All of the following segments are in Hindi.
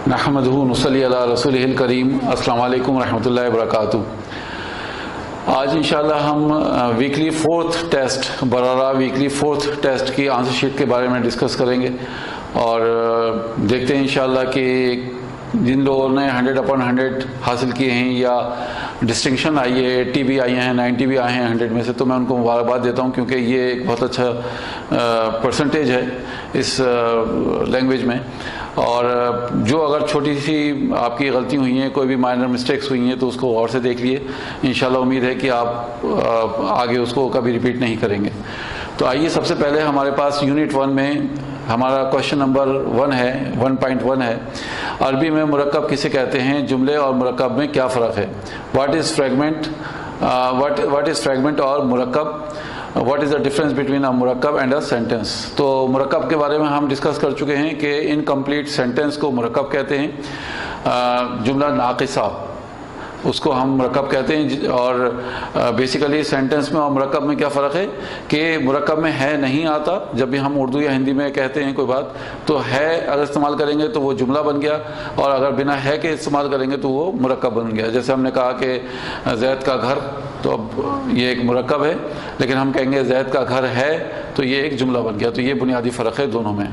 नहमदुहु नुसल्ली अला रसूलिहिल करीम। अस्सलामु अलैकुम रहमतुल्लाहि व बरकातुहू। आज इंशाल्लाह हम वीकली फोर्थ टेस्ट बरारा वीकली फोर्थ टेस्ट की आंसर शीट के बारे में डिस्कस करेंगे और देखते हैं इंशाल्लाह कि जिन लोगों ने 100/100 हासिल किए हैं या डिस्टिंक्शन आई है, 80 भी आई हैं, 90 भी आए हैं 100 में से, तो मैं उनको मुबारकबाद देता हूं क्योंकि ये एक बहुत अच्छा परसेंटेज है इस लैंग्वेज में। और जो अगर छोटी सी आपकी गलती हुई हैं, कोई भी माइनर मिस्टेक्स हुई हैं, तो उसको गौर से देख लिए। इंशाल्लाह उम्मीद है कि आप आगे उसको कभी रिपीट नहीं करेंगे। तो आइए, सबसे पहले हमारे पास यूनिट 1 में हमारा क्वेश्चन नंबर 1 है, 1.1 है। अरबी में मुरक्कब किसे कहते हैं? जुमले और मुरक्कब में क्या फ़र्क है? व्हाट इज़ फ्रैगमेंट और मुरक्कब? What is the difference between a मुरक्कब एंड अ सेंटेंस? तो मुरक्कब के बारे में हम डिस्कस कर चुके हैं कि इनकम्प्लीट सेंटेंस को मुरक्कब कहते हैं। जुमला नाक़िसा उसको हम मुरक्कब कहते हैं। और बेसिकली सेंटेंस में और मुरक्कब में क्या फ़र्क है कि मुरक्कब में है नहीं आता। जब भी हम उर्दू या हिंदी में कहते हैं कोई बात, तो है अगर इस्तेमाल करेंगे तो वो जुमला बन गया, और अगर बिना है के इस्तेमाल करेंगे तो वो मुरक्कब बन गया। जैसे हमने कहा कि ज़ैद का घर, तो अब ये एक मुरक्कब है, लेकिन हम कहेंगे ज़ैद का घर है, तो ये एक जुमला बन गया। तो ये बुनियादी फ़र्क है दोनों में।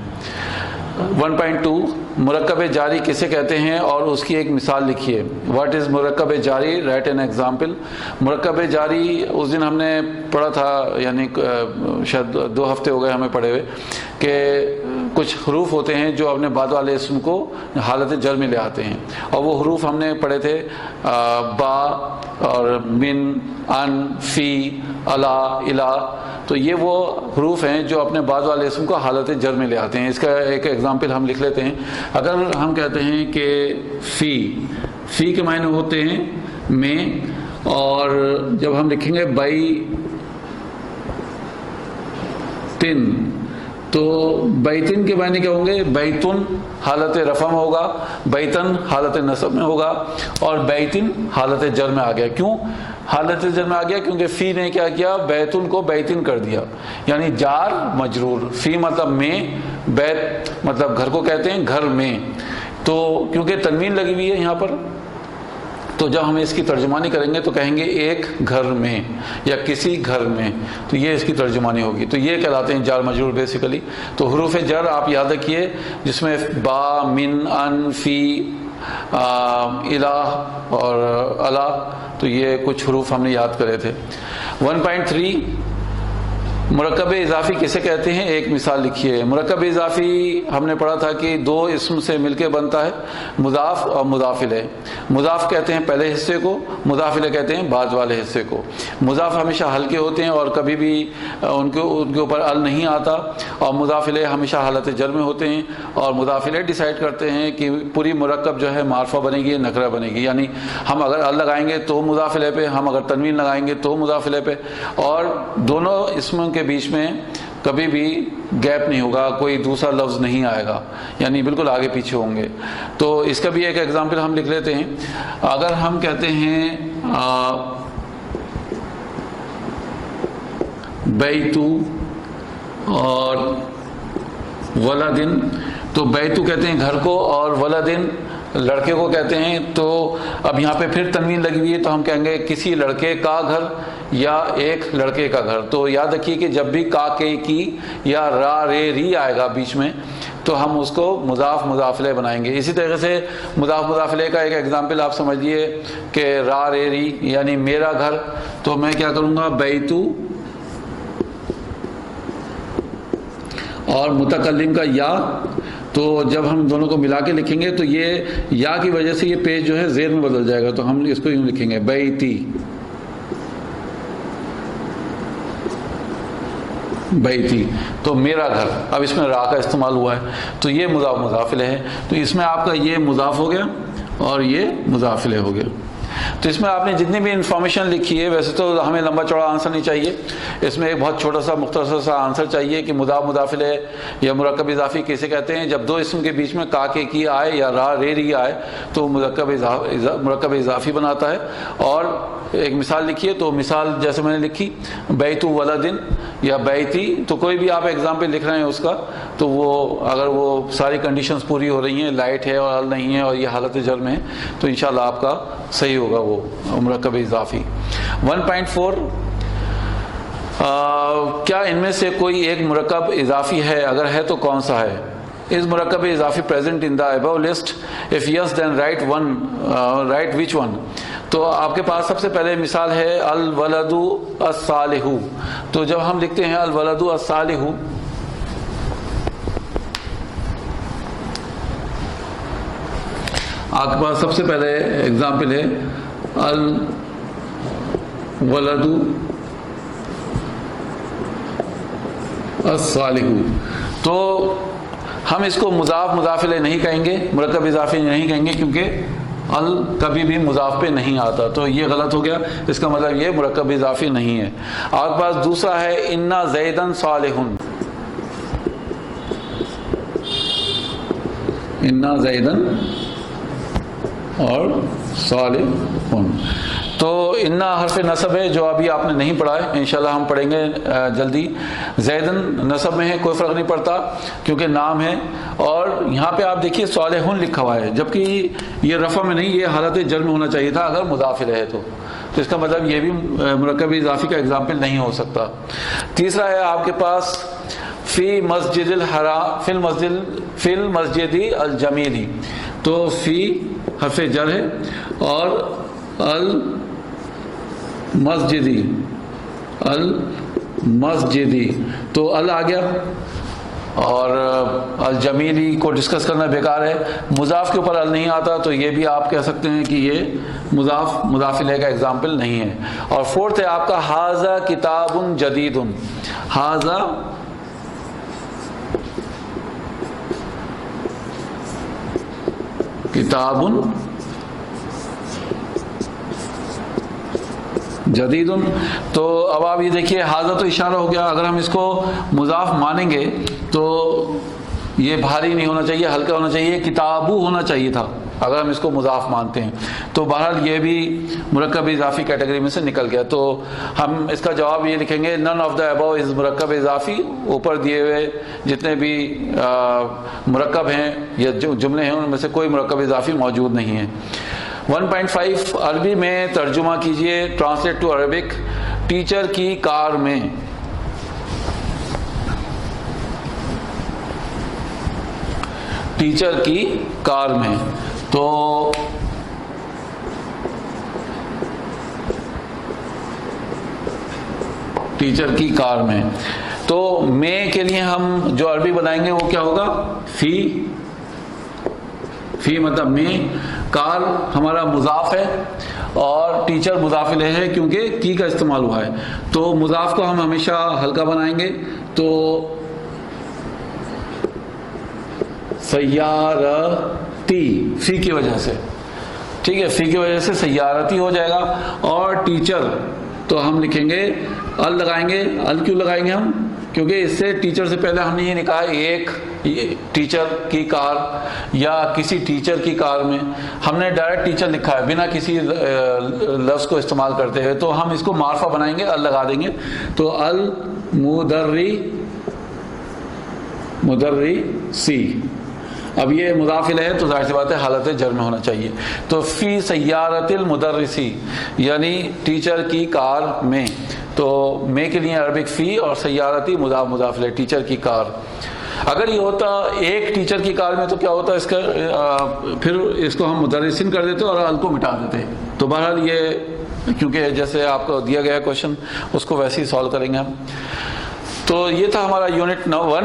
1.2 मुरक्कब जारी किसे कहते हैं और उसकी एक मिसाल लिखिए। व्हाट इज़ मुरक्कब जारी? Right an example. मुरक्कब जारी उस दिन हमने पढ़ा था, यानी शायद 2 हफ्ते हो गए हमें पढ़े हुए, कि कुछ हरूफ होते हैं जो अपने बाद वाले इसम को हालत जर में ले आते हैं। और वो हरूफ हमने पढ़े थे बा और मिन, अन, फी, अला, इला। तो ये वो हरूफ हैं जो अपने बाद वाले इसम को हालत जर में ले आते हैं। इसका एक एग्जाम्पल हम लिख लेते हैं। अगर हम कहते हैं कि फ़ी के मायने होते हैं में, और जब हम लिखेंगे बैतिन, तो बैतिन के मायने क्या होंगे? बैतुन हालत रफ़ा में होगा, बैतन हालत नसब में होगा, और बैतिन हालत जर में आ गया। क्यों हालत जर में आ गया? क्योंकि फ़ी ने क्या किया? बैतुन को बैतिन कर दिया, यानी जार मजरूर। फ़ी मतलब में, बैत मतलब घर को कहते हैं, घर में। तो क्योंकि तनवीन लगी हुई है यहाँ पर, तो जब हम इसकी तर्जुमानी करेंगे तो कहेंगे एक घर में या किसी घर में, तो ये इसकी तर्जुमानी होगी। तो ये कहलाते हैं जार मजरूर बेसिकली। तो हुरूफ जर आप याद रखिए, जिसमें बा, मिन, अन, फ़ी, इला और अला, तो ये कुछ हुरूफ हमने याद करे थे। 1.3 मुरक्कब इजाफ़ी किसे कहते हैं? एक मिसाल लिखिए। मुरक्कब इजाफ़ी हमने पढ़ा था कि 2 इसम से मिलकर बनता है, मुज़ाफ़ और मुज़ाफ़िले। मुज़ाफ़ कहते हैं पहले हिस्से को, मुज़ाफ़िले कहते हैं बाद वाले हिस्से को। मुज़ाफ़ हमेशा हल्के होते हैं और कभी भी उनके ऊपर अल नहीं आता, और मुज़ाफ़िले हमेशा हालत जर में होते हैं। और मुज़ाफ़िले डिसाइड करते हैं कि पूरी मुरक्कब जो है मारफा बनेगी, नकरा बनेगी, यानी हम अगर अल लगाएंगे तो मुज़ाफ़िले पे, हम अगर तनवीन लगाएंगे तो मुज़ाफ़िले पे, और दोनों इसम के बीच में कभी भी गैप नहीं होगा, कोई दूसरा लफ्ज़ नहीं आएगा, यानी बिल्कुल आगे पीछे होंगे। तो इसका भी एक एग्जांपल हम लिख लेते हैं। अगर हम कहते हैं बैतू और वलादिन, तो बैतू कहते हैं घर को और वलादिन लड़के को कहते हैं। तो अब यहाँ पे फिर तनवीन लगी हुई है, तो हम कहेंगे किसी लड़के का घर या एक लड़के का घर। तो याद रखिए कि जब भी का, के, की या रा, रे, री आएगा बीच में, तो हम उसको मुज़ाफ़ मुज़ाफ़िले बनाएंगे। इसी तरह से मुज़ाफ़ मुज़ाफ़िले का एक एग्जाम्पल आप समझिए कि रा, रे, री, यानी मेरा घर। तो मैं क्या करूँगा? बैतू और मुतकल्लिम का या, तो जब हम दोनों को मिला के लिखेंगे तो ये या की वजह से ये पेज जो है ज़ेर में बदल जाएगा। तो हम इसको यूँ लिखेंगे बैती, बैती, तो मेरा घर। अब इसमें रा का इस्तेमाल हुआ है, तो ये मुज़ाफ़ मुज़ाफ़िले है। तो इसमें आपका ये मुज़ाफ़ हो गया और ये मुज़ाफ़िले हो गया। तो इसमें आपने जितनी भी इंफॉर्मेशन लिखी है, वैसे तो हमें लंबा चौड़ा आंसर नहीं चाहिए, इसमें एक बहुत छोटा सा मुख्तसर सा आंसर चाहिए कि मुज़ाफ़ मुज़ाफ़िले या मुरक्कब इज़ाफ़ी किसे कहते हैं। जब 2 इसम के बीच में का, के, की आए या रा, रे, री आए, तो मुरक्कब इज़ाफ़ी बनाता है। और एक मिसाल लिखिए, तो मिसाल जैसे मैंने लिखी बैतु वलादिन, या बैती, तो कोई भी आप एग्जाम्पल लिख रहे हैं उसका, तो वो अगर वो सारी कंडीशंस पूरी हो रही हैं, लाइट है और अल नहीं है और ये हालत जर में है, तो इंशाल्लाह आपका सही होगा वो मुरक्कब इजाफी। 1.4 क्या इनमें से कोई एक मुरक्कब इजाफी है, अगर है तो कौन सा है? इस मुरक्कब इजाफी present in the above list, if yes then write which one. तो आपके पास सबसे पहले मिसाल है अल वलदु अस्सालिहु। तो जब हम लिखते हैं अल वलदु अस्सालिहु, आपके पास सबसे पहले एग्जाम्पल है अल वलदु अस्सालिहु। तो हम इसको मुजाफ मुजाफिले नहीं कहेंगे, मुरक्कब इजाफी नहीं कहेंगे, क्योंकि अल कभी भी मुजाफ पे नहीं आता, तो ये गलत हो गया। इसका मतलब ये मुरक्कब इजाफी नहीं है। आपके पास दूसरा है इन्ना ज़ैदन सालिहुन। इन्ना ज़ैदन और सालिहुन, तो इन्ना हर्फ नसब है जो अभी आपने नहीं पढ़ा है, इंशाल्लाह हम पढ़ेंगे जल्दी। ज़ैदन नसब में है, कोई फ़र्क नहीं पड़ता क्योंकि नाम है। और यहाँ पे आप देखिए सालिहुन लिखा हुआ है, जबकि ये रफ़ा में नहीं, ये हालत जर में होना चाहिए था अगर मुज़ाफ़िल है तो इसका मतलब ये भी मुरक्कब इज़ाफ़ी का एग्जाम्पल नहीं हो सकता। तीसरा है आपके पास फ़ी मस्जिदिल हराम फिल मस्जिदी अल जमीली। तो फ़ी हर्फ जर है और अल मस्जिदी, तो अल आ गया। और अल जमीली को डिस्कस करना बेकार है, मुजाफ के ऊपर अल नहीं आता, तो ये भी आप कह सकते हैं कि ये मुजाफिले का एग्जाम्पल नहीं है। और फोर्थ है आपका हाजा किताबुन जदीदुन। हाजा किताबुन जदीदुन। तो अब आप ये देखिए हाजा तो इशारा हो गया, अगर हम इसको मुजाफ मानेंगे तो ये भारी नहीं होना चाहिए, हल्का होना चाहिए, किताबू होना चाहिए था अगर हम इसको मुजाफ मानते हैं। तो बहरहाल ये भी मुरक्कब इजाफी कैटेगरी में से निकल गया। तो हम इसका जवाब ये लिखेंगे none of the above is मुरक्कब इजाफी। ऊपर दिए हुए जितने भी मुरक्कब हैं या जो जुमले हैं उनमें से कोई मुरक्कब इजाफी मौजूद नहीं है। 1.5 अरबी में तर्जुमा कीजिए, ट्रांसलेट टू अरबिक। टीचर की कार में। टीचर की कार में, तो टीचर की कार में, तो में के लिए हम जो अरबी बनाएंगे वो क्या होगा? फी मतलब में, कार हमारा मुजाफ है और टीचर मुजाफिल है क्योंकि की का इस्तेमाल हुआ है। तो मुजाफ को हम हमेशा हल्का बनाएंगे, तो सय्यारती फी की वजह से, ठीक है, फी की वजह से सय्यारती हो जाएगा। और टीचर तो हम लिखेंगे अल लगाएंगे। अल क्यों लगाएंगे हम? क्योंकि इससे टीचर से पहले हमने ये नहीं कहा एक टीचर की कार या किसी टीचर की कार में, हमने डायरेक्ट टीचर लिखा है बिना किसी लफ्ज़ को इस्तेमाल करते हुए, तो हम इसको मार्फा बनाएंगे, अल लगा देंगे। तो अल मुदर्री सी। अब ये मुदाफिल है तो जाहिर सी बात है हालत जर में होना चाहिए। तो फी सय्यारतिल मुदर्रिसी यानी टीचर की कार में, तो में के लिए अरबिक फी और सय्यारती मुदाफिल है, टीचर की कार। अगर ये होता एक टीचर की कार में तो क्या होता इसका, फिर इसको हम मुदर्रिसिन कर देते और अल को मिटा देते। तो बहरहाल ये क्योंकि जैसे आपको दिया गया क्वेश्चन उसको वैसे ही सॉल्व करेंगे हम। तो ये था हमारा यूनिट 1।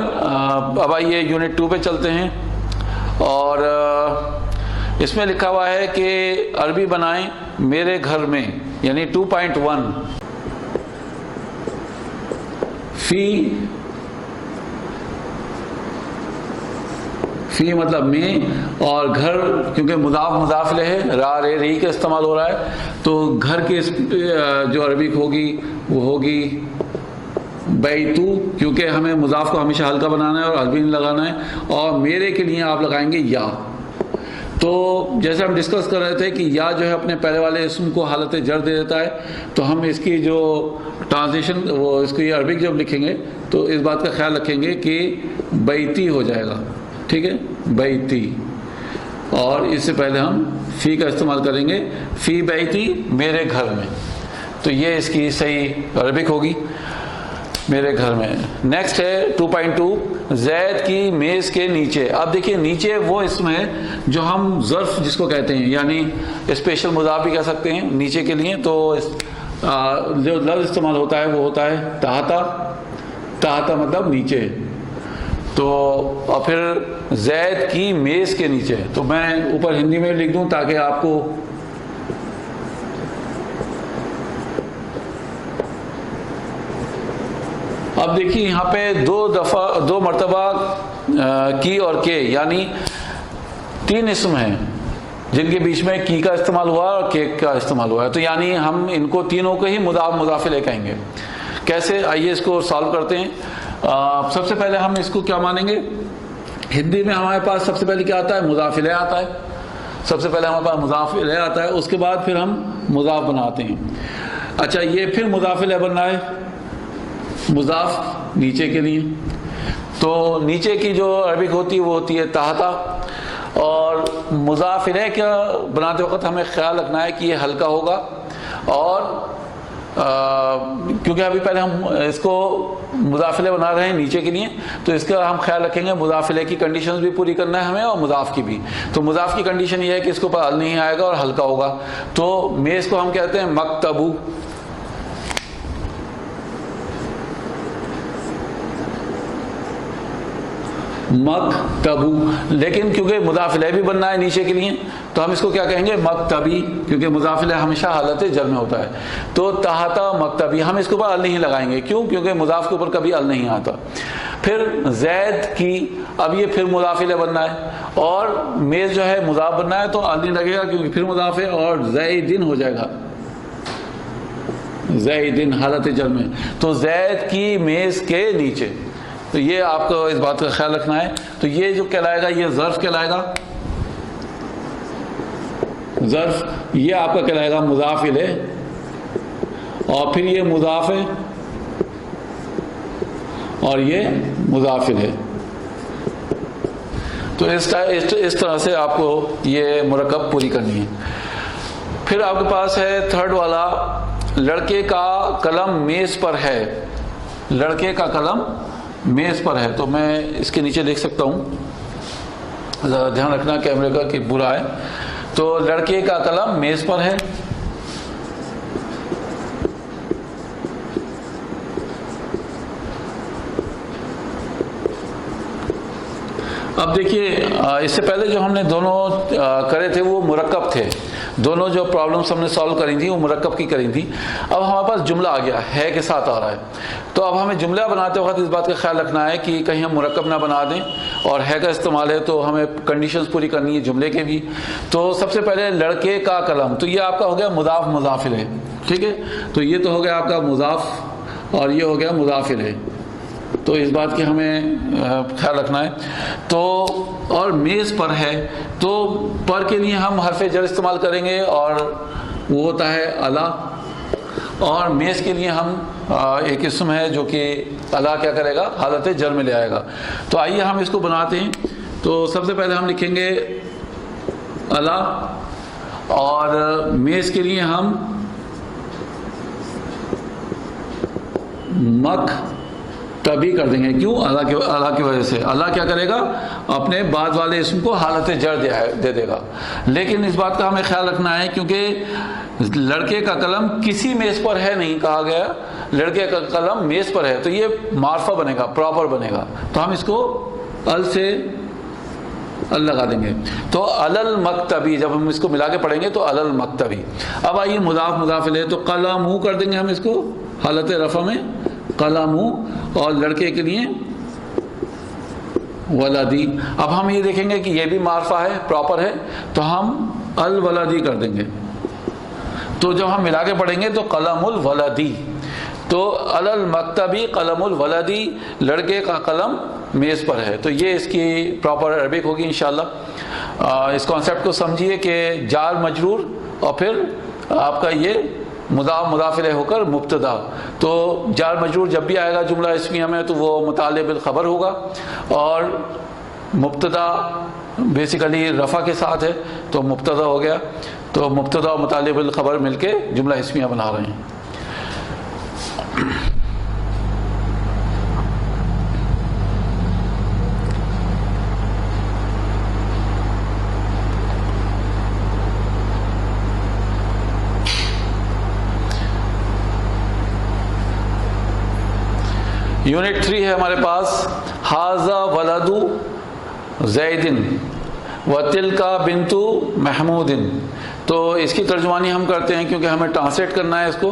अब आइए यूनिट 2 पे चलते हैं। और इसमें लिखा हुआ है कि अरबी बनाएं मेरे घर में, यानी 2.1। फी मतलब में, और घर क्योंकि मुदाफिल है, रा रे री का इस्तेमाल हो रहा है, तो घर की जो अरबिक होगी वो होगी बैतू, क्योंकि हमें मुजाफ को हमेशा हल्का बनाना है और अरबी नहीं लगाना है। और मेरे के लिए आप लगाएंगे या। तो जैसे हम डिस्कस कर रहे थे कि या जो है अपने पहले वाले इसम को हालत जर दे देता है, तो हम इसकी जो ट्रांसलेशन वो इसको ये अरबिक जब लिखेंगे तो इस बात का ख्याल रखेंगे कि बैती हो जाएगा, ठीक है, बैती। और इससे पहले हम फ़ी का इस्तेमाल करेंगे, फ़ी बैती, मेरे घर में। तो ये इसकी सही अरबिक होगी, मेरे घर में। नेक्स्ट है 2.2, जैद की मेज के नीचे। अब देखिए नीचे वो इसमें है जो हम ज़र्फ जिसको कहते हैं, यानी स्पेशल मुज़ाफ भी कह सकते हैं नीचे के लिए। तो जो लफ्ज़ इस्तेमाल होता है वो होता है तहता। तहता मतलब नीचे। तो और फिर जैद की मेज के नीचे, तो मैं ऊपर हिंदी में लिख दूं ताकि आपको अब देखिए यहाँ पे दो मरतबा की और के, यानी 3 इसम हैं जिनके बीच में की का इस्तेमाल हुआ और के का इस्तेमाल हुआ है। तो यानी हम इनको तीनों को ही मुदाफिले कहेंगे। कैसे, आइए इसको सॉल्व करते हैं। सबसे पहले हम इसको क्या मानेंगे, हिंदी में हमारे पास सबसे पहले क्या आता है, मुदाफिले आता है। सबसे पहले हमारे पास मुदाफिले आता है, उसके बाद फिर हम मुजाफ बनाते हैं। अच्छा, ये फिर मुदाफिले बनना है मुजाफ नीचे के लिए। तो नीचे की जो अरबिक होती है वो होती है ताहता। और मुजाफिले का बनाते वक्त हमें ख्याल रखना है कि ये हल्का होगा। और क्योंकि अभी पहले हम इसको मुदाफिले बना रहे हैं नीचे के लिए, तो इसका हम ख्याल रखेंगे मुदाफिले की कंडीशंस भी पूरी करना है हमें और मुजाफ की भी। तो मुजाफ की कंडीशन ये है कि इसके ऊपर अल नहीं आएगा और हल्का होगा। तो मेज़ को हम कहते हैं मकतबू। मकतबू, लेकिन क्योंकि मुदाफिले भी बनना है नीचे के लिए तो हम इसको क्या कहेंगे, मकतबी, क्योंकि मुदाफिले हमेशा हालत जर में होता है। तो तहता मकतबी, हम इसके ऊपर अल नहीं लगाएंगे। क्यों? क्योंकि मुदाफ के ऊपर कभी अल नहीं आता। फिर जैद की, अब ये फिर मुदाफिले बनना है और मेज़ जो है मुदाफ बनना है तो अल नहीं लगेगा क्योंकि फिर मुदाफ है, और ज़ैदिन हो जाएगा, ज़ैदिन हालत जर में। तो जैद की मेज़ के नीचे। तो ये आपको इस बात का ख्याल रखना है। तो ये जो कहलाएगा ये ज़र्फ कहलाएगा, ज़र्फ। ये आपका कहलाएगा मुज़ाफ़िल है, और फिर ये मुज़ाफ़ है और ये मुज़ाफ़िल है। तो इस तरह से आपको ये मुरक्कब पूरी करनी है। फिर आपके पास है थर्ड वाला, लड़के का कलम मेज़ पर है। लड़के का कलम मेज़ पर है। तो मैं इसके नीचे लिख सकता हूँ, ध्यान रखना कैमरे का कि बुरा है। तो लड़के का कलम मेज़ पर है। अब देखिए, इससे पहले जो हमने दोनों करे थे वो मुरक्कब थे। दोनों जो प्रॉब्लम्स हमने सॉल्व करी थी वो मुरक्कब की करी थी। अब हमारे पास जुमला आ गया है के साथ आ रहा है। तो अब हमें जुमला बनाते वक्त इस बात का ख्याल रखना है कि कहीं हम मुरक्कब ना बना दें, और है का इस्तेमाल है तो हमें कंडीशंस पूरी करनी है जुमले के भी। तो सबसे पहले लड़के का कलम, तो ये आपका हो गया मुदाफ मुजाफिल है, ठीक है। तो ये तो हो गया आपका मुजाफ और ये हो गया मुजाफिल है। तो इस बात की हमें ख्याल रखना है। तो और मेज़ पर है, तो पर के लिए हम हरफ जर इस्तेमाल करेंगे और वो होता है अला। और मेज़ के लिए हम एक इसम है जो कि अला क्या करेगा, हालत जर में ले आएगा। तो आइए हम इसको बनाते हैं। तो सबसे पहले हम लिखेंगे अला, और मेज़ के लिए हम मक तभी कर देंगे। क्यों? अल्लाह की वजह से। अल्लाह क्या करेगा, अपने बाद वाले इसम को हालत जर दे देगा। लेकिन इस बात का हमें ख्याल रखना है क्योंकि लड़के का कलम किसी मेज़ पर है नहीं कहा गया, लड़के का कलम मेज़ पर है, तो ये मार्फा बनेगा, प्रॉपर बनेगा। तो हम इसको अल से अल लगा देंगे। तो अलल मकतबी, जब हम इसको मिला के पढ़ेंगे तो अलल मकतबी। अब आइए मुदाफ मुदाफिल, तो कलमू कर देंगे हम इसको हालत रफ़ा में, कलमू। और लड़के के लिए वलदी। अब हम ये देखेंगे कि ये भी मार्फा है, प्रॉपर है, तो हम अल वलदी कर देंगे। तो जब हम मिला के पढ़ेंगे तो कलमुल वलदी। तो अलल मकतबी कलमुल वलदी, लड़के का कलम मेज़ पर है। तो ये इसकी प्रॉपर अरबिक होगी इंशाल्लाह। इस कॉन्सेप्ट को समझिए कि जार मजरूर और फिर आपका ये मुदाफ इलैह होकर मुब्तदा। तो जार मजरूर जब भी आएगा जुमला इस्मिया में तो वो मुताल्लिक़ बिल खबर होगा, और मुब्तदा बेसिकली रफ़ा के साथ है तो मुब्तदा हो गया। तो मुब्तदा और मुताल्लिक़ बिल खबर मिलके जुमला इस्मिया बना रहे हैं। यूनिट 3 है हमारे पास, हाजा वलदू जैदिन व तिलका बिंतु महमूदिन। तो इसकी तर्जुमानी हम करते हैं क्योंकि हमें ट्रांसलेट करना है इसको,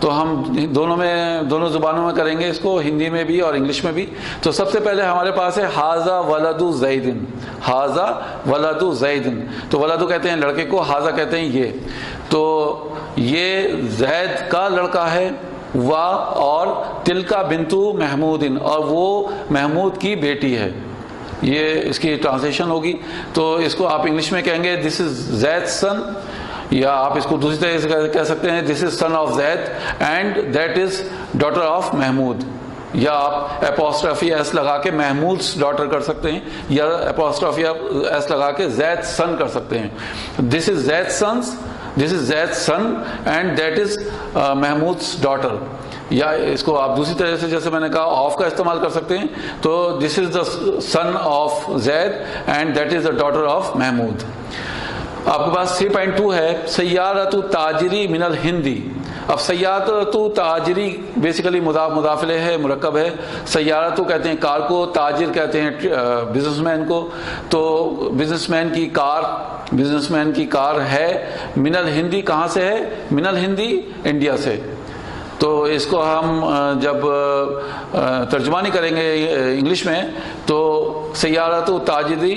तो हम दोनों ज़ुबानों में करेंगे इसको, हिंदी में भी और इंग्लिश में भी। तो सबसे पहले हमारे पास है हाजा वलदू जैदिन, हाजा वलदू जैदिन। तो वलदू कहते हैं लड़के को, हाजा कहते हैं ये। तो ये जैद का लड़का है, वाह, और तिलका बिंतु महमूदिन, और वो महमूद की बेटी है। ये इसकी ट्रांसलेशन होगी। तो इसको आप इंग्लिश में कहेंगे दिस इज जैद सन, या आप इसको दूसरी तरह से कह सकते हैं this is son of Zaid and that is daughter of Mahmood, या आप एपोस्ट्रॉफी एस लगा के महमूद्स डॉटर कर सकते हैं, या एपोस्ट्रॉफी एस लगा के जैद सन कर सकते हैं। This is Zaid sons, this is Zaid son and that is Mahmood's daughter. या इसको आप दूसरी तरह से जैसे मैंने कहा ऑफ का इस्तेमाल कर सकते हैं, तो this is the son of Zaid and that is the daughter of Mahmood. आपके पास 3.2 है, सय्यारतु ताजिरी मिनल हिंदी। अब सय्यारतु ताजिरी बेसिकली मुदाफ इलैह है, मुरक्कब है। सय्यारतु कहते हैं कार को, ताजिर कहते हैं बिजनेसमैन को। तो बिजनेसमैन की कार है, मिनल हिंदी कहाँ से है? मिनल हिंदी इंडिया से। तो इसको हम जब तर्जुमानी करेंगे इंग्लिश में तो सय्यारतु ताजिरी,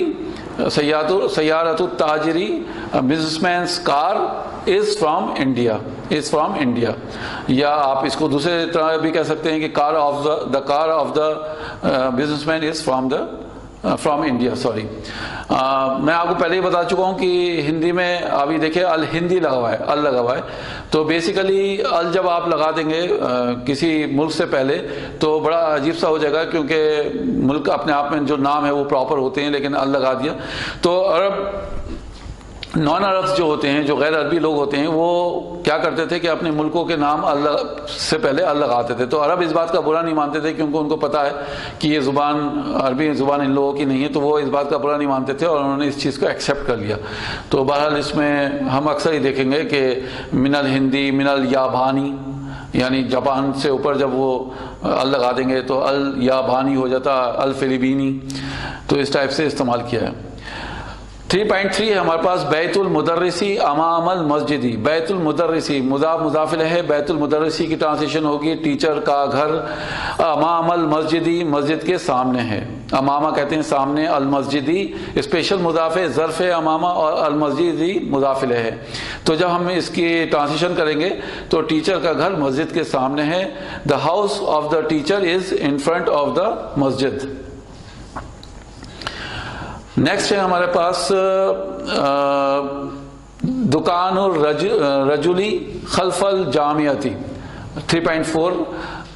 सय्यारतु ताजिरी businessman's car is from India. या आप इसको दूसरे तरह भी कह सकते हैं कि car of the businessman is from India. Sorry, मैं आपको पहले ही बता चुका हूं कि हिंदी में अभी देखिए अल हिंदी लगा हुआ है, अल लगा हुआ है। तो बेसिकली अल जब आप लगा देंगे किसी मुल्क से पहले तो बड़ा अजीब सा हो जाएगा, क्योंकि मुल्क अपने आप में जो नाम है वो प्रॉपर होते हैं, लेकिन अल लगा दिया तो अरब नॉन अरब्स जो होते हैं, जो गैर अरबी लोग होते हैं, वो क्या करते थे कि अपने मुल्कों के नाम अल्लाह से पहले अल लगाते थे। तो अरब इस बात का बुरा नहीं मानते थे, क्योंकि उनको पता है कि ये ज़ुबान अरबी ज़ुबान इन लोगों की नहीं है, तो वो इस बात का बुरा नहीं मानते थे और उन्होंने इस चीज़ को एक्सेप्ट कर लिया। तो बहरहाल इसमें हम अक्सर ही देखेंगे कि मिनल हिंदी, मिनल याबानी, यानी जापान से ऊपर जब वो अल लगा देंगे तो अल याबानी हो जाता, अल फिलिपीनी। तो इस टाइप से इस्तेमाल किया है। 3.3 है हमारे पास, बैतुल मुदर्रिसी अमामल मस्जिदी। बैतुल मुदर्रिसी मुदाफ इलैह है, बैतुल मुदर्रिसी की ट्रांसलेशन होगी टीचर का घर। अमामल मस्जिदी मस्जिद के सामने है, अमामा कहते हैं सामने, अल मस्जिदी स्पेशल मुदाफ है, ज़र्फ है अमामा, और अल मस्जिदी मुदाफ इलैह है। तो जब हम इसकी ट्रांसलेशन करेंगे तो टीचर का घर मस्जिद के सामने है। The house of the teacher is in front of the मस्जिद। नेक्स्ट है हमारे पास दुकानुर रजुली खल्फल जामियती। 3.4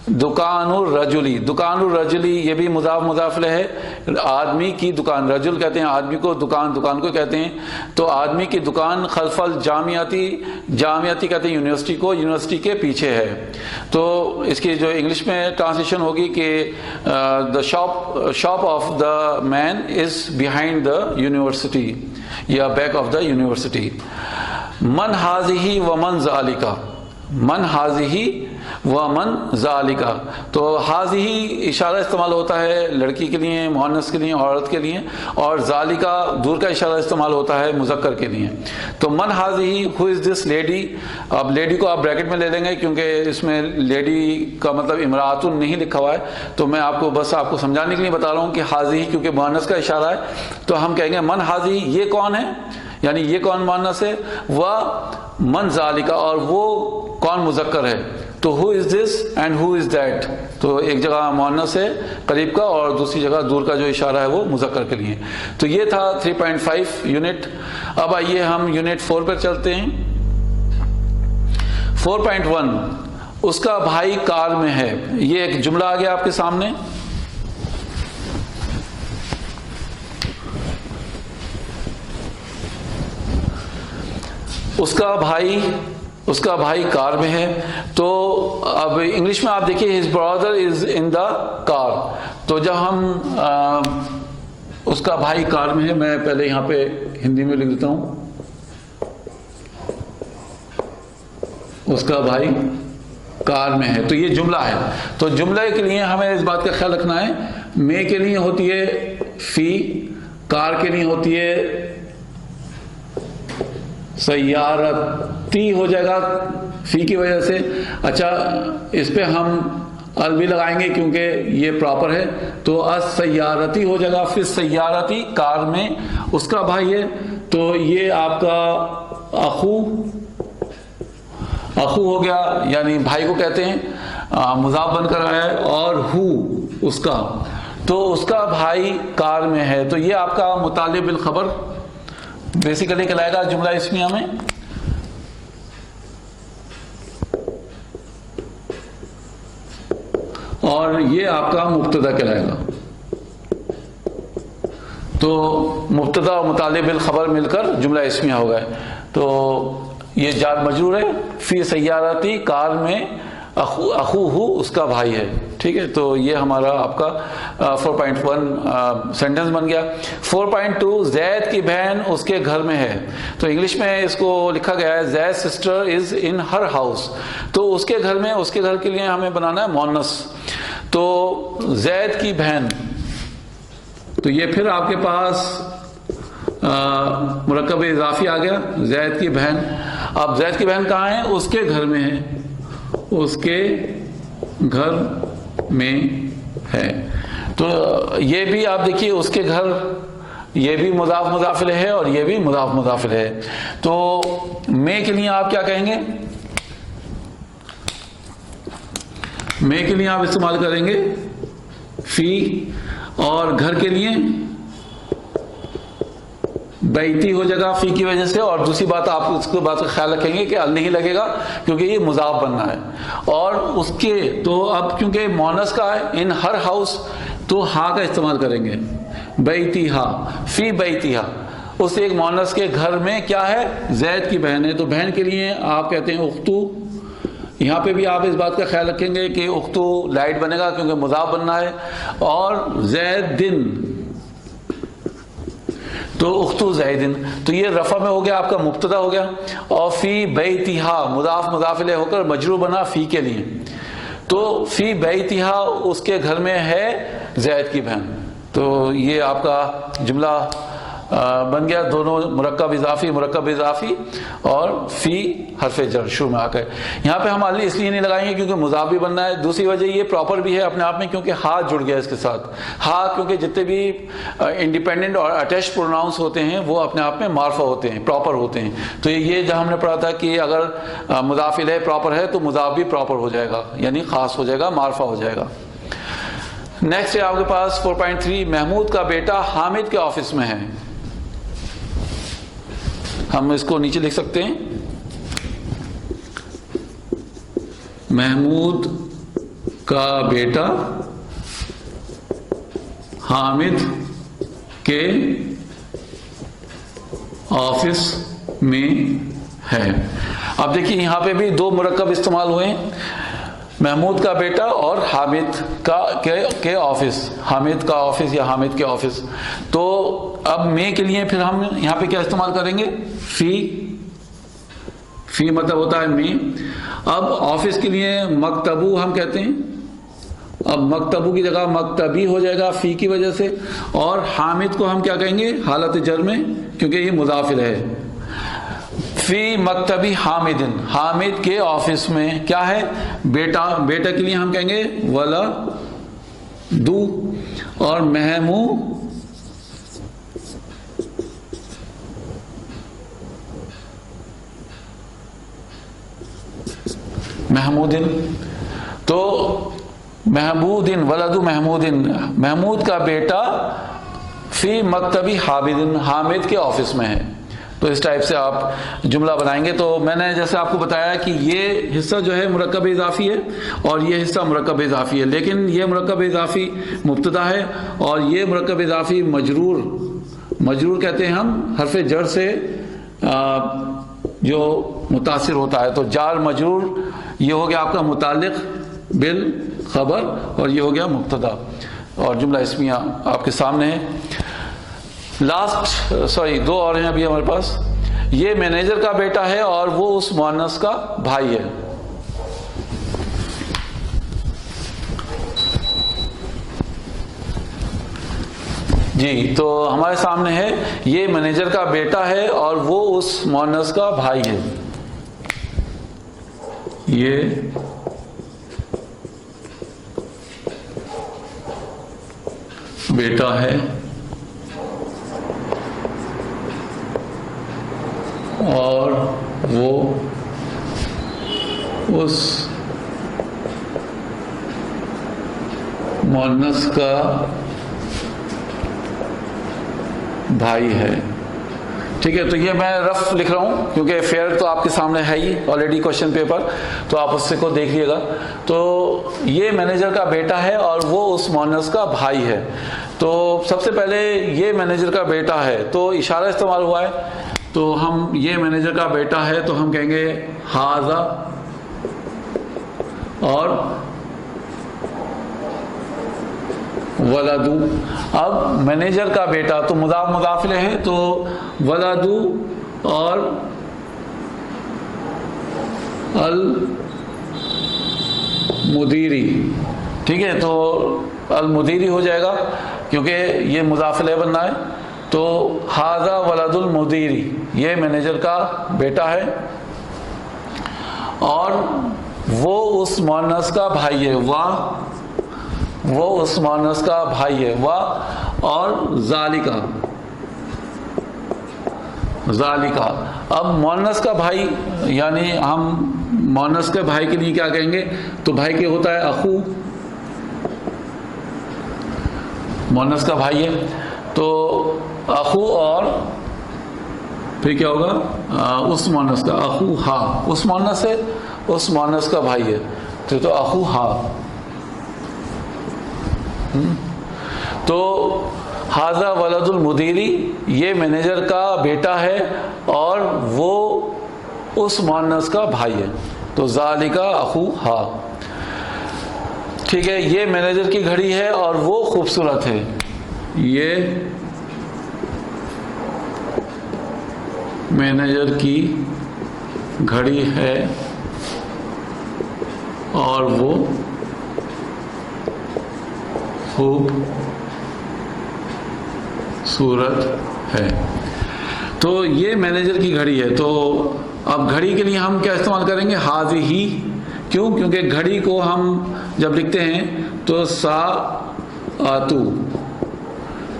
दुकानुर रजुली, ये भी मुदाफ इलैह है। आदमी की दुकान, रजुल कहते हैं आदमी को, दुकान को कहते हैं। तो आदमी की दुकान खल्फल जामियती कहते हैं यूनिवर्सिटी को, यूनिवर्सिटी के पीछे है। तो इसकी जो इंग्लिश में ट्रांसलेशन होगी कि the shop of the man is behind the university, या बैक ऑफ द यूनिवर्सिटी। मन हाजिही व मन ज़ालिका, मन हाजिही व मन ज़ालिका। तो हाजिही इशारा इस्तेमाल होता है लड़की के लिए, मुअन्नस के लिए, औरत के लिए, और ज़ालिका दूर का इशारा इस्तेमाल होता है मुज़क्कर के लिए। तो मन हाजिही, हु इज़ दिस लेडी। अब लेडी को आप ब्रैकेट में ले लेंगे क्योंकि इसमें लेडी का मतलब इमरातुन नहीं लिखा हुआ है, तो मैं आपको समझाने के लिए बता रहा हूँ कि हाजिही क्योंकि मुअन्नस का इशारा है तो हम कहेंगे मन हाजिही, ये कौन है, यानी ये कौन मुअन्नस है, वह मन ज़ालिका, और वो कौन मुज़क्कर है। तो who is this and who is that, तो एक जगह मुअन्नस है करीब का और दूसरी जगह दूर का जो इशारा है वो मुज़क्कर के लिए। तो ये था 3.5 यूनिट। अब आइए हम यूनिट 4 पर चलते हैं। 4.1 उसका भाई कार में है। ये एक जुमला आ गया आपके सामने। उसका भाई कार में है। तो अब इंग्लिश में आप देखिए his brother is in the car. तो जब हम उसका भाई कार में है, मैं पहले यहां पे हिंदी में लिख देता हूं, उसका भाई कार में है। तो ये जुमला है। तो जुमले के लिए हमें इस बात का ख्याल रखना है, मे के लिए होती है फी, कार के लिए होती है सय्यारती हो जाएगा फी की वजह से। अच्छा, इस पे हम अल भी लगाएंगे क्योंकि ये प्रॉपर है, तो असय्यारती हो जाएगा। फिर सय्यारती कार में उसका भाई है, तो ये आपका अखू हो गया, यानी भाई को कहते हैं, मुजाफ बनकर आया है। और हु उसका, तो उसका भाई कार में है। तो ये आपका मुतालिब बिल खबर बेसिकली कहलाएगा जुमला इस्मिया में। और ये आपका मुब्तदा कहलाएगा। तो मुब्तदा और मुतालिब बिल खबर मिलकर जुमला इस्मिया हो गए। तो ये जार मजरूर है, फी सय्यारती कार में अखू हु उसका भाई है। ठीक है, तो ये हमारा आपका 4.1 सेंटेंस बन गया। 4.2 जैद की बहन उसके घर में है। तो इंग्लिश में इसको लिखा गया है Zaid sister is in her house. तो उसके घर में, उसके घर के लिए हमें बनाना है मोनस। तो जैद की बहन, तो ये फिर आपके पास मुरक्कब इजाफी आ गया, जैद की बहन। अब जैद की बहन कहाँ है? उसके घर में है, उसके घर में है। तो ये भी आप देखिए, उसके घर, ये भी मुजाफ मुजाफिल है और ये भी मुजाफ मुजाफिल है। तो मे के लिए आप क्या कहेंगे? मे के लिए आप इस्तेमाल करेंगे फी, और घर के लिए बैती हो जाएगा फी की वजह से। और दूसरी बात, आप उसको बात का ख्याल रखेंगे कि अल नहीं लगेगा क्योंकि ये मुजाफ बनना है। और उसके, तो अब क्योंकि मोनस का है इन हर हाउस, तो हा का इस्तेमाल करेंगे, बैती हा, फी बैती हा। उस एक मोनस के घर में क्या है? जैद की बहन है। तो बहन के लिए आप कहते हैं उख्तू। यहाँ पे भी आप इस बात का ख्याल रखेंगे कि उख्तू लाइट बनेगा क्योंकि मुजाफ बनना है। और जैद दिन, तो उख्तु जैदिन, तो ये रफा में हो गया, आपका मुब्तदा हो गया। और फी बैतिहा मुदाफ मुदाफिले होकर मजरूर बना फी के लिए। तो फी बैतिहा उसके घर में है जैद की बहन। तो ये आपका जुमला बन गया, दोनों मुरक्कब इजाफी और फी हरफे जर शुरू में आकर। यहाँ पे हम अल इसलिए नहीं लगाएंगे क्योंकि मुजाफ भी बनना है। दूसरी वजह ये प्रॉपर भी है अपने आप में क्योंकि हा जुड़ गया इसके साथ। हा क्योंकि जितने भी इंडिपेंडेंट और अटैच प्रोनाउंस होते हैं वो अपने आप में मार्फा होते हैं, प्रॉपर होते हैं। तो ये जब हमने पढ़ा था कि अगर मुजाफिल है प्रॉपर है तो मुजाफ भी प्रॉपर हो जाएगा, यानी खास हो जाएगा, मार्फा हो जाएगा। नेक्स्ट है आपके पास 4.3 महमूद का बेटा हामिद के ऑफिस में है। हम इसको नीचे लिख सकते हैं, महमूद का बेटा हामिद के ऑफिस में है। अब देखिए यहां पे भी दो मुरक्कब इस्तेमाल हुए, महमूद का बेटा और हामिद का के ऑफिस, हामिद का ऑफिस या हामिद के ऑफिस। तो अब मे के लिए फिर हम यहाँ पे क्या इस्तेमाल करेंगे? फी मतलब होता है मे। अब ऑफिस के लिए मकतबू हम कहते हैं। अब मकतबू की जगह मकतबी हो जाएगा फी की वजह से। और हामिद को हम क्या कहेंगे हालत जर में, क्योंकि ये मुजाफिल है। फी मकतबी हामिदिन, हामिद के ऑफिस में क्या है? बेटा। बेटा के लिए हम कहेंगे वला दू। और महमूदिन, तो महमूदिन वलदु महमूदिन, महमूद का बेटा फी मकतबी हामिदिन, हामिद के ऑफिस में है। तो इस टाइप से आप जुमला बनाएंगे। तो मैंने जैसे आपको बताया कि ये हिस्सा जो है मुरक्कब इजाफी है और ये हिस्सा मुरक्कब इजाफी है, लेकिन ये मुरक्कब इजाफी मुब्तदा है और ये मुरक्कब इजाफी मजरूर कहते हैं हम हरफ जर से जो मुतासिर होता है। तो जार मजरूर ये हो गया आपका मुताल्लिक बिल खबर और ये हो गया मुब्तदा, और जुमला इस्मिया आपके सामने है। दो और हैं अभी हमारे पास। ये मैनेजर का बेटा है और वो उस मुअन्नस का भाई है। जी, तो हमारे सामने है ये मैनेजर का बेटा है और वो उस मुअन्नस का भाई है। ये बेटा है और वो उस मुअन्नस का भाई है। ठीक है, तो ये मैं रफ लिख रहा हूं क्योंकि फेयर तो आपके सामने है ही ऑलरेडी क्वेश्चन पेपर, तो आप उससे को देखिएगा। तो ये मैनेजर का बेटा है और वो उस मुअन्नस का भाई है। तो सबसे पहले ये मैनेजर का बेटा है, तो इशारा इस्तेमाल हुआ है। तो हम ये मैनेजर का बेटा है तो हम कहेंगे हाजा, और वलदू। अब मैनेजर का बेटा तो मुदाफ मुदाफिले है, तो वलदू और अल मुदीरी। ठीक है, तो अल मुदीरी हो जाएगा क्योंकि ये मुदाफिले बनना है। तो हाजा वलदुल मुदीरी, ये मैनेजर का बेटा है और वो उस मुअन्नस का भाई है। वो उस मुअन्नस का भाई है। वाह और जालिका। अब मुअन्नस का भाई, यानी हम मुअन्नस के भाई के लिए क्या कहेंगे, तो भाई के होता है अखू, मुअन्नस का भाई है तो अखू, और फिर क्या होगा उस मुअन्नस का अखू हा, उस मुअन्नस से उस मुअन्नस का भाई है तो अखू हा। तो हाजा वलदुल मुदीरी, ये मैनेजर का बेटा है और वो उस मुअन्नस का भाई है, तो जालिका अखू हा। ठीक है, ये मैनेजर की घड़ी है और वो खूबसूरत है। ये मैनेजर की घड़ी है और वो खूबसूरत है। तो ये मैनेजर की घड़ी है। तो अब घड़ी के लिए हम क्या इस्तेमाल करेंगे, हाजी ही। क्यों? क्योंकि घड़ी को हम जब लिखते हैं तो सा आतू।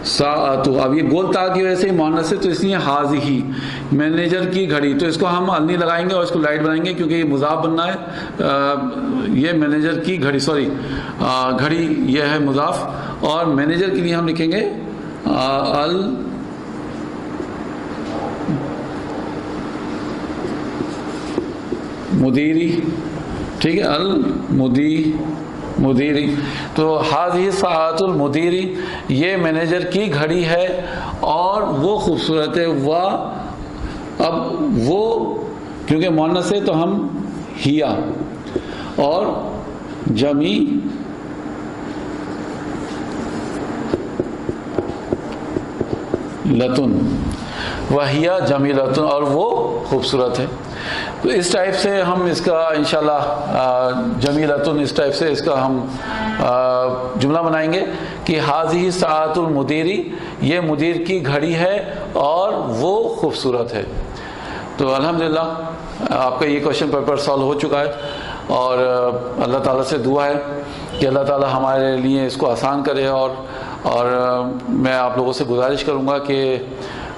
अब ये गोल ता की वजह से मुअन्नस है तो इसलिए हाजी ही, मैनेजर की घड़ी। तो इसको हम अलनी लगाएंगे और इसको लाइट बनाएंगे क्योंकि ये मुजाफ बनना है। ये मैनेजर की घड़ी, सॉरी घड़ी ये है मुजाफ, और मैनेजर के लिए हम लिखेंगे अल मुदीरी। ठीक है, अल मुदीरी। तो हाज़ी साअतुल मुदीरी, ये मैनेजर की घड़ी है और वो खूबसूरत है। वाह, अब वो क्योंकि मुअन्नस है तो हम हिया, और जमी लतुन, वहिया जमीलतुन, और वो खूबसूरत है। तो इस टाइप से हम इसका इंशाल्लाह जमीलतुन, इस टाइप से इसका हम जुमला बनाएंगे कि हाज़ी साअतुल मुदीरी, ये मुदीर की घड़ी है और वो खूबसूरत है। तो अल्हम्दुलिल्लाह आपका ये क्वेश्चन पेपर सॉल्व हो चुका है और अल्लाह ताला से दुआ है कि अल्लाह ताला हमारे लिए इसको आसान करे। और मैं आप लोगों से गुजारिश करूँगा कि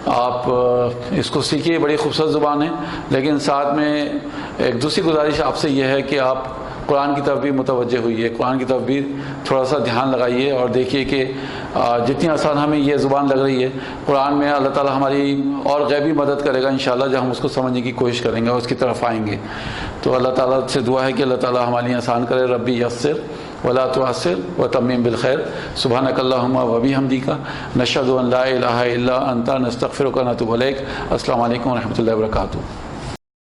आप इसको सीखिए, बड़ी खूबसूरत ज़ुबान है। लेकिन साथ में एक दूसरी गुजारिश आपसे यह है कि आप कुरान की तरफ भी मुतवज्जे हुई, कुरान की तरफ भी थोड़ा सा ध्यान लगाइए और देखिए कि जितनी आसान हमें ये ज़ुबान लग रही है, कुरान में अल्लाह ताला हमारी और गैबी मदद करेगा इंशाअल्लाह, जब हम उसको समझने की कोशिश करेंगे और उसकी तरफ आएंगे। तो अल्लाह ताला से दुआ है कि अल्लाह ताला हमारे लिए आसान करे। रब्बी यस्सिर वला तुअस्सिर व तम्मीम बिल खैर। सुब्हानकल्लाहुम्मा व बिहम्दिका नशहदु अन ला इलाहा इल्ला अंता नस्तगफिरुका व नतूबु इलैक। अस्सलामु अलैकुम व रहमतुल्लाहि व बरकातुहू।